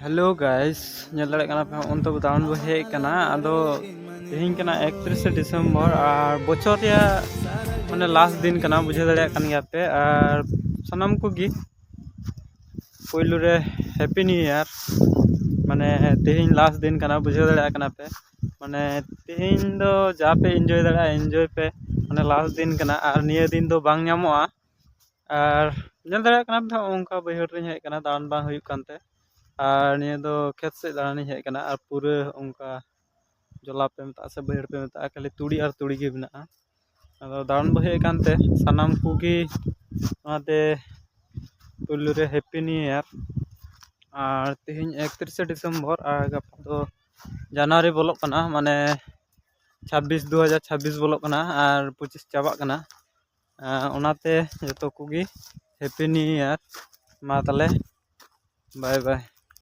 Hello guys ñel dare kana pe on to daun bo he kana ado tehin kana 31 December और बचर या माने last दिन kana बुझे dare kan ya pe और sanam को gi पहिलो रे हैप्पी न्यू ईयर माने तेहिन लास्ट दिन kana बुझे dare kana पे माने तेहिन दो जा पे एंजॉय दare एंजॉय पे माने लास्ट दिन kana और निया दिन दो बांग ᱧᱟᱢᱚᱜᱼᱟ और ñel dare kana पे onka bayhar रे हे kana दान बांग हुई कानते और निया दो खेत से दानी हे kana और पूरे onka जोला पे मता से bayhar पे मता खाली तुड़ी और तुड़ी गे बिना अदो दान बो हे कानते सनाम कुगी आते पुल्लू रे हैप्पी न्यू ईयर और तेहिन 31 डिसेम्बर और गपा दो जनवरी बोलो कना माने 26 2026 बोलो कना और 25 चाबा कना ओनाते जतो कुगी हैप्पी न्यू ईयर मा ताले बाय बाय।